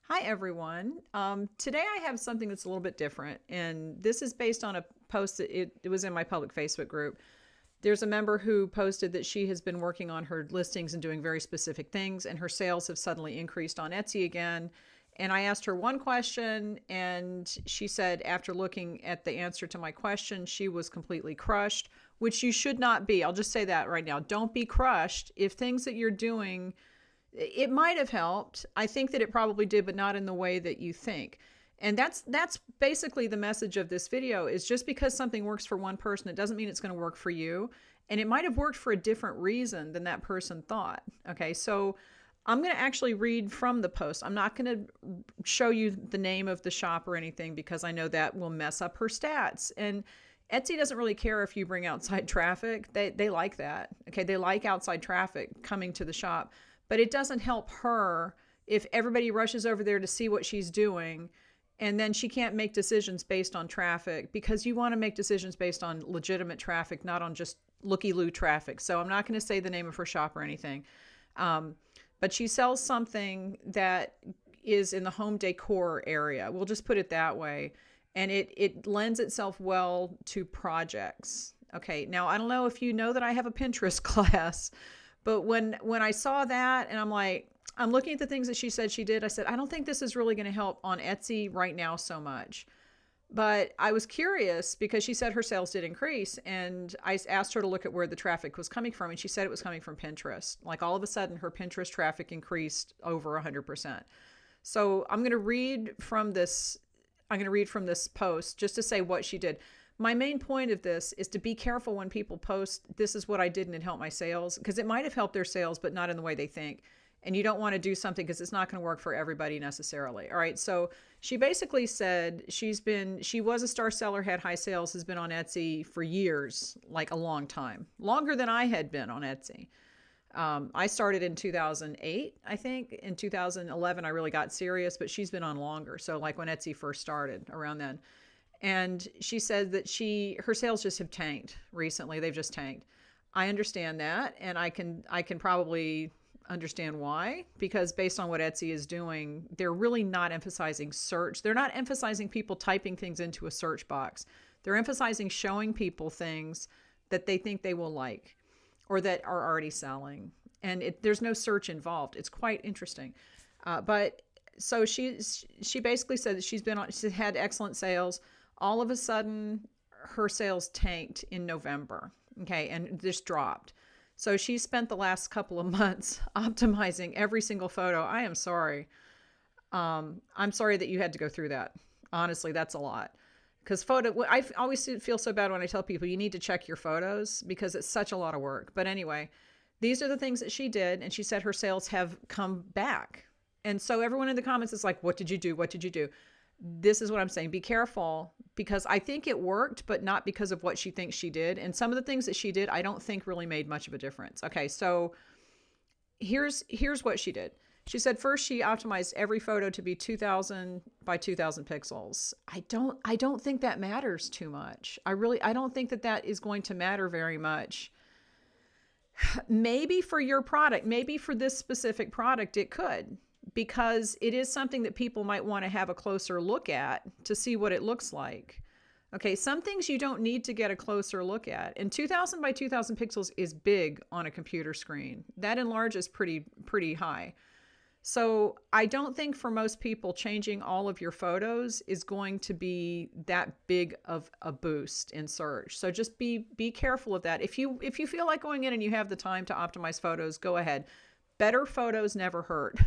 Hi, everyone. Today I have something that's a little bit different, and this is based on a post that it was in my public Facebook group. There's a member who posted that she has been working on her listings and doing very specific things, and her sales have suddenly increased on Etsy again. And I asked her one question, and she said, after looking at the answer to my question, she was completely crushed, which you should not be. I'll just say that right now. Don't be crushed if things that you're doing, it might have helped. I think that it probably did, but not in the way that you think. And that's basically the message of this video. Is just because something works for one person, it doesn't mean it's going to work for you. And it might have worked for a different reason than that person thought. Okay, so I'm going to actually read from the post. I'm not going to show you the name of the shop or anything because I know that will mess up her stats. And Etsy doesn't really care if you bring outside traffic. They like that. Okay, they like outside traffic coming to the shop. But it doesn't help her if everybody rushes over there to see what she's doing, and then she can't make decisions based on traffic, because you want to make decisions based on legitimate traffic, not on just looky-loo traffic. So I'm not going to say the name of her shop or anything. But she sells something that is in the home decor area. We'll just put it that way. And it lends itself well to projects. Okay, now I don't know if you know that I have a Pinterest class, but when I saw that, and I'm looking at the things that she said she did, I said, I don't think this is really going to help on Etsy right now so much. But I was curious because she said her sales did increase, and I asked her to look at where the traffic was coming from, and she said it was coming from Pinterest. Like, all of a sudden, her Pinterest traffic increased over 100%. So I'm going to read from this. I'm going to read from this post just to say what she did. My main point of this is to be careful when people post, this is what I did and it helped my sales, because it might have helped their sales, but not in the way they think. And you don't want to do something because it's not going to work for everybody necessarily. All right. So she basically said she was a star seller, had high sales, has been on Etsy for years, like a long time, longer than I had been on Etsy. I started in 2008, I think. In 2011, I really got serious, but she's been on longer. So like when Etsy first started, around then. And she said that her sales just have tanked recently. They've just tanked. I understand that, and I can probably understand why, because based on what Etsy is doing, they're really not emphasizing search. They're not emphasizing people typing things into a search box. They're emphasizing showing people things that they think they will like or that are already selling. And there's no search involved. It's quite interesting. But so she basically said that she's had excellent sales. All of a sudden, her sales tanked in November, okay, and just dropped. So she spent the last couple of months optimizing every single photo. I am sorry. I'm sorry that you had to go through that. Honestly, that's a lot. Because I always feel so bad when I tell people you need to check your photos because it's such a lot of work. But anyway, these are the things that she did, and she said her sales have come back. And so everyone in the comments is like, what did you do? What did you do? This is what I'm saying. Be careful, because I think it worked, but not because of what she thinks she did. And some of the things that she did, I don't think really made much of a difference. Okay, so here's what she did. She said first she optimized every photo to be 2000 by 2000 pixels. I don't think that matters too much. I don't think that is going to matter very much. Maybe for your product, maybe for this specific product, it could, because it is something that people might want to have a closer look at to see what it looks like. Okay, some things you don't need to get a closer look at. And 2000 by 2000 pixels is big on a computer screen. That enlarges pretty high. So I don't think for most people changing all of your photos is going to be that big of a boost in search. So just be careful of that. If you feel like going in and you have the time to optimize photos, go ahead. Better photos never hurt.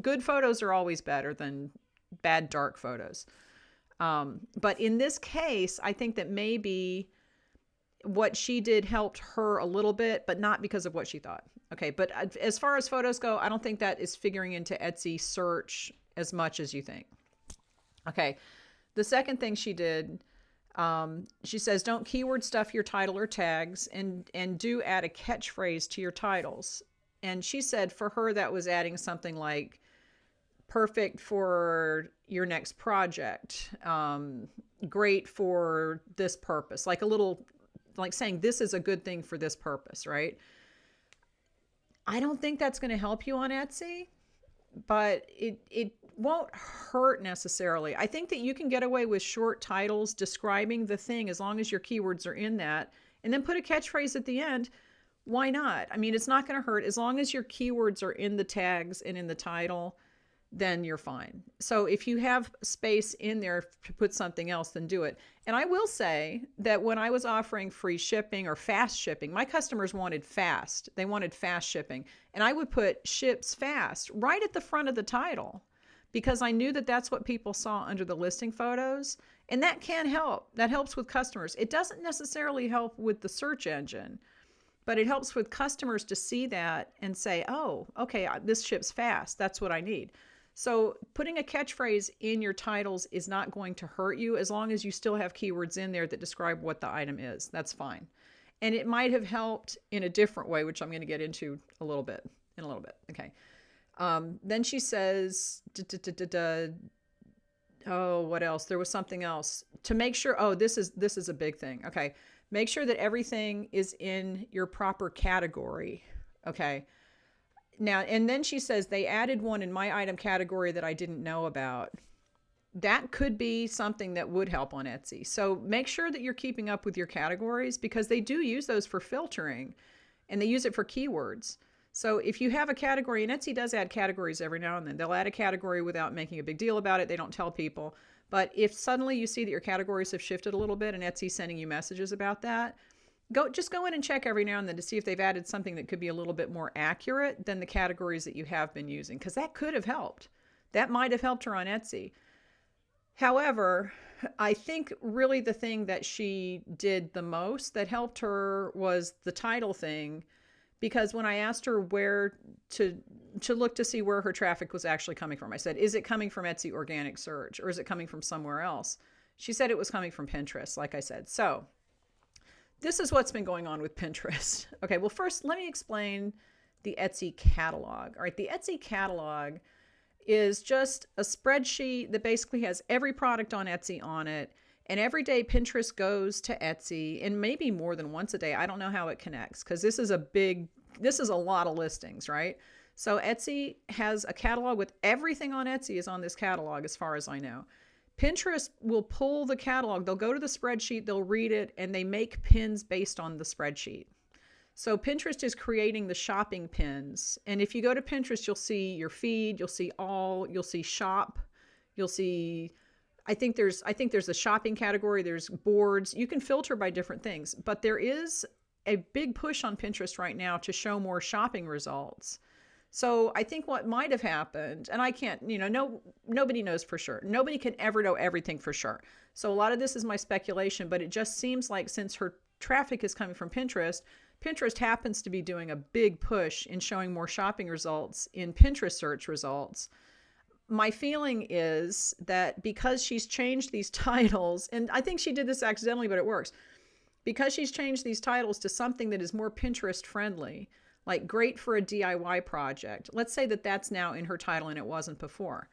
Good photos are always better than bad dark photos. But in this case, I think that maybe what she did helped her a little bit, but not because of what she thought. Okay, but as far as photos go, I don't think that is figuring into Etsy search as much as you think. Okay, the second thing she did, she says, don't keyword stuff your title or tags, and do add a catchphrase to your titles. And she said for her that was adding something like perfect for your next project, great for this purpose, like a little, like saying this is a good thing for this purpose, right? I don't think that's going to help you on Etsy, but won't hurt necessarily. I think that you can get away with short titles describing the thing as long as your keywords are in that, and then put a catchphrase at the end. Why not? I mean, it's not going to hurt as long as your keywords are in the tags and in the title, then you're fine. So if you have space in there to put something else, then do it. And I will say that when I was offering free shipping or fast shipping, my customers wanted fast. They wanted fast shipping. And I would put ships fast right at the front of the title because I knew that that's what people saw under the listing photos. And that can help. That helps with customers. It doesn't necessarily help with the search engine, but it helps with customers to see that and say, oh, okay, this ship's fast. That's what I need. So putting a catchphrase in your titles is not going to hurt you as long as you still have keywords in there that describe what the item is. That's fine. And it might have helped in a different way, which I'm going to get into in a little bit. Okay. Then she says, oh, what else? There was something else to make sure. Oh, this is a big thing. Okay. Make sure that everything is in your proper category. Okay. Now, and then she says they added one in my item category that I didn't know about. That could be something that would help on Etsy. So make sure that you're keeping up with your categories because they do use those for filtering and they use it for keywords. So if you have a category, and Etsy does add categories every now and then, they'll add a category without making a big deal about it. They don't tell people. But if suddenly you see that your categories have shifted a little bit and Etsy's sending you messages about that, just go in and check every now and then to see if they've added something that could be a little bit more accurate than the categories that you have been using, because that could have helped. That might have helped her on Etsy. However, I think really the thing that she did the most that helped her was the title thing, because when I asked her where to look to see where her traffic was actually coming from, I said, is it coming from Etsy organic search or is it coming from somewhere else? She said it was coming from Pinterest, like I said. So this is what's been going on with Pinterest. Okay, well, first, let me explain the Etsy catalog. All right, the Etsy catalog is just a spreadsheet that basically has every product on Etsy on it. And every day Pinterest goes to Etsy, and maybe more than once a day. I don't know how it connects because this is a lot of listings, right? So Etsy has a catalog with everything on Etsy is on this catalog as far as I know. Pinterest will pull the catalog. They'll go to the spreadsheet, they'll read it, and they make pins based on the spreadsheet. So Pinterest is creating the shopping pins. And if you go to Pinterest, you'll see your feed, you'll see shop, you'll see, I think there's a shopping category, there's boards. You can filter by different things, but there is a big push on Pinterest right now to show more shopping results. So I think what might have happened, and I can't, nobody knows for sure. Nobody can ever know everything for sure. So a lot of this is my speculation, but it just seems like since her traffic is coming from Pinterest, Pinterest happens to be doing a big push in showing more shopping results in Pinterest search results. My feeling is that because she's changed these titles, and I think she did this accidentally, but it works, because she's changed these titles to something that is more Pinterest friendly, like great for a DIY project. Let's say that that's now in her title and it wasn't before.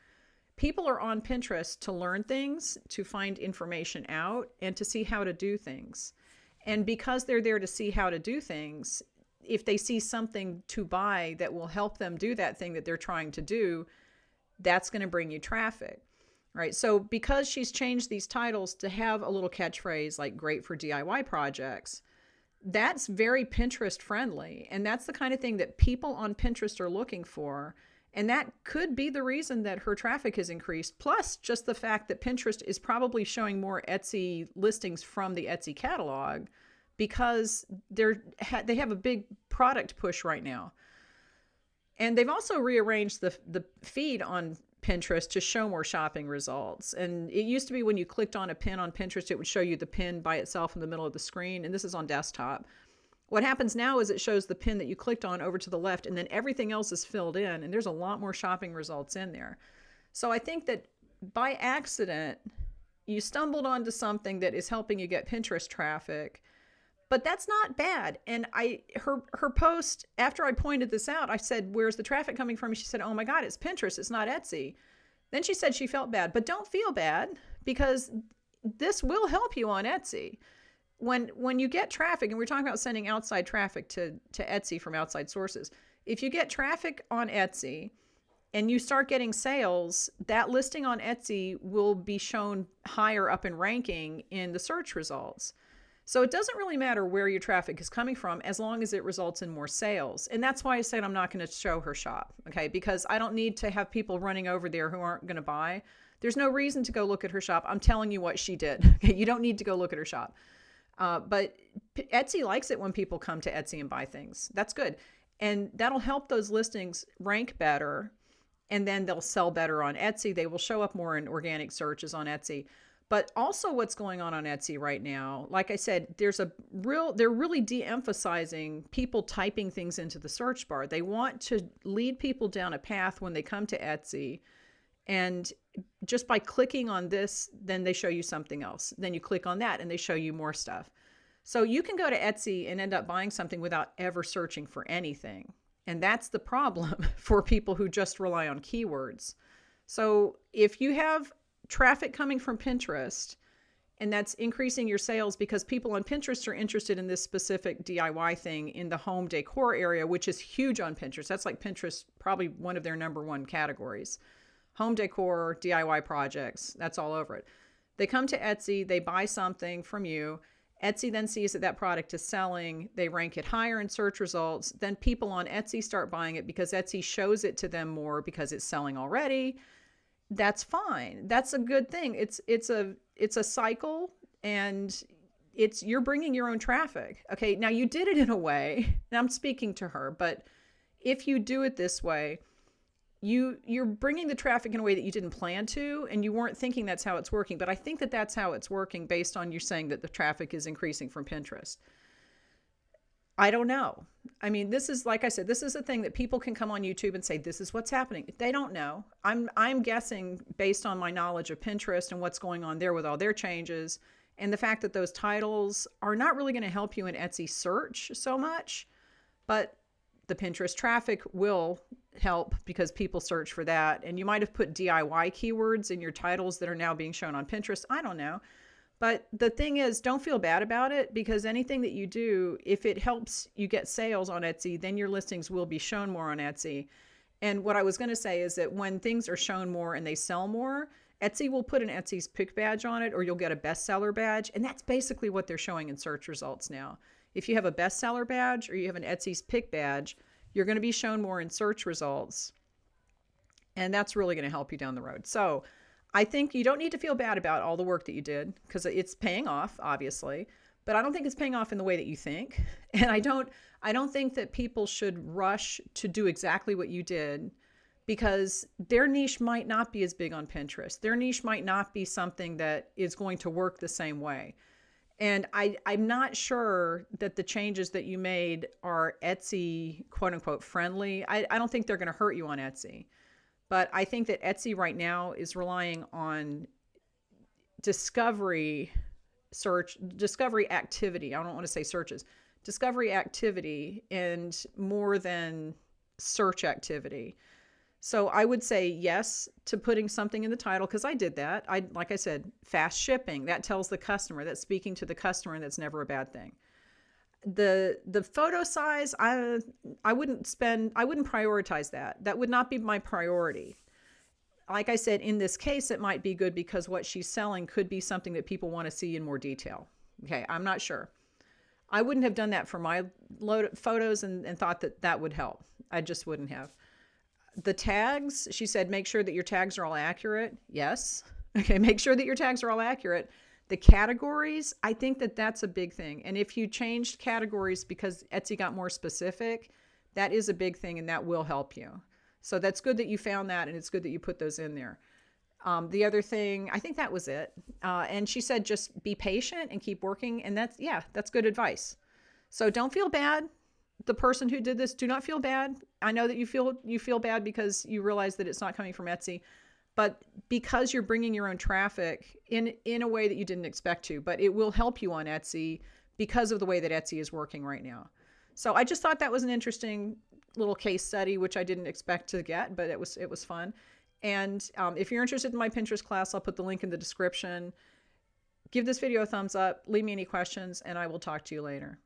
People are on Pinterest to learn things, to find information out, and to see how to do things. And because they're there to see how to do things, if they see something to buy that will help them do that thing that they're trying to do, that's going to bring you traffic, right? So because she's changed these titles to have a little catchphrase like great for DIY projects, that's very Pinterest friendly. And that's the kind of thing that people on Pinterest are looking for. And that could be the reason that her traffic has increased. Plus just the fact that Pinterest is probably showing more Etsy listings from the Etsy catalog because they have a big product push right now. And they've also rearranged the feed on Pinterest to show more shopping results. And it used to be when you clicked on a pin on Pinterest, it would show you the pin by itself in the middle of the screen. And this is on desktop. What happens now is it shows the pin that you clicked on over to the left, and then everything else is filled in, and there's a lot more shopping results in there. So I think that by accident, you stumbled onto something that is helping you get Pinterest traffic, but that's not bad. And her post, after I pointed this out, I said, where's the traffic coming from? She said, oh my God, it's Pinterest, it's not Etsy. Then she said she felt bad, but don't feel bad because this will help you on Etsy. When you get traffic, and we're talking about sending outside traffic to Etsy from outside sources, if you get traffic on Etsy and you start getting sales, that listing on Etsy will be shown higher up in ranking in the search results. So it doesn't really matter where your traffic is coming from as long as it results in more sales. And that's why I said I'm not going to show her shop, okay? Because I don't need to have people running over there who aren't going to buy. There's no reason to go look at her shop. I'm telling you what she did. Okay? You don't need to go look at her shop. But Etsy likes it when people come to Etsy and buy things. That's good. And that'll help those listings rank better, and then they'll sell better on Etsy. They will show up more in organic searches on Etsy. But also what's going on Etsy right now, like I said, they're really de-emphasizing people typing things into the search bar. They want to lead people down a path when they come to Etsy. And just by clicking on this, then they show you something else. Then you click on that and they show you more stuff. So you can go to Etsy and end up buying something without ever searching for anything. And that's the problem for people who just rely on keywords. So if you have traffic coming from Pinterest and that's increasing your sales because people on Pinterest are interested in this specific DIY thing in the home decor area, which is huge on Pinterest. That's like Pinterest, probably one of their number one categories. Home decor, DIY projects, that's all over it. They come to Etsy, they buy something from you. Etsy then sees that that product is selling. They rank it higher in search results. Then people on Etsy start buying it because Etsy shows it to them more because it's selling already. That's fine. That's a good thing. It's a cycle, and you're bringing your own traffic. Okay. Now you did it in a way, and I'm speaking to her, but if you do it this way, you're bringing the traffic in a way that you didn't plan to, and you weren't thinking that's how it's working. But I think that that's how it's working based on you saying that the traffic is increasing from Pinterest. I don't know. I mean, this is, like I said, this is a thing that people can come on YouTube and say, this is what's happening. They don't know. I'm guessing based on my knowledge of Pinterest and what's going on there with all their changes, and the fact that those titles are not really going to help you in Etsy search so much, but the Pinterest traffic will help because people search for that. And you might have put DIY keywords in your titles that are now being shown on Pinterest. I don't know. But the thing is, don't feel bad about it, because anything that you do, if it helps you get sales on Etsy, then your listings will be shown more on Etsy. And what I was going to say is that when things are shown more and they sell more, Etsy will put an Etsy's pick badge on it, or you'll get a bestseller badge. And that's basically what they're showing in search results now. If you have a bestseller badge or you have an Etsy's pick badge, you're going to be shown more in search results. And that's really going to help you down the road. So I think you don't need to feel bad about all the work that you did, because it's paying off, obviously, but I don't think it's paying off in the way that you think. And I don't think that people should rush to do exactly what you did, because their niche might not be as big on Pinterest. Their niche might not be something that is going to work the same way. And I'm not sure that the changes that you made are Etsy, quote unquote, friendly. I don't think they're going to hurt you on Etsy. But I think that Etsy right now is relying on discovery activity. I don't want to say searches, discovery activity, and more than search activity. So I would say yes to putting something in the title, because I did that. Like I said, fast shipping, that tells the customer, that's speaking to the customer, and that's never a bad thing. The photo size, I wouldn't prioritize that. That would not be my priority. Like I said, in this case, it might be good because what she's selling could be something that people want to see in more detail. Okay, I'm not sure. I wouldn't have done that for my photos and thought that would help. I just wouldn't have. The tags, she said, make sure that your tags are all accurate. Yes. Okay, make sure that your tags are all accurate. The categories, I think that that's a big thing. And if you changed categories because Etsy got more specific, that is a big thing, and that will help you. So that's good that you found that, and it's good that you put those in there. The other thing, I think that was it. And she said, just be patient and keep working. And that's good advice. So don't feel bad. The person who did this, do not feel bad. I know that you feel bad because you realize that it's not coming from Etsy, but because you're bringing your own traffic in a way that you didn't expect to, but it will help you on Etsy because of the way that Etsy is working right now. So I just thought that was an interesting little case study, which I didn't expect to get, but it was fun. And if you're interested in my Pinterest class, I'll put the link in the description. Give this video a thumbs up, leave me any questions, and I will talk to you later.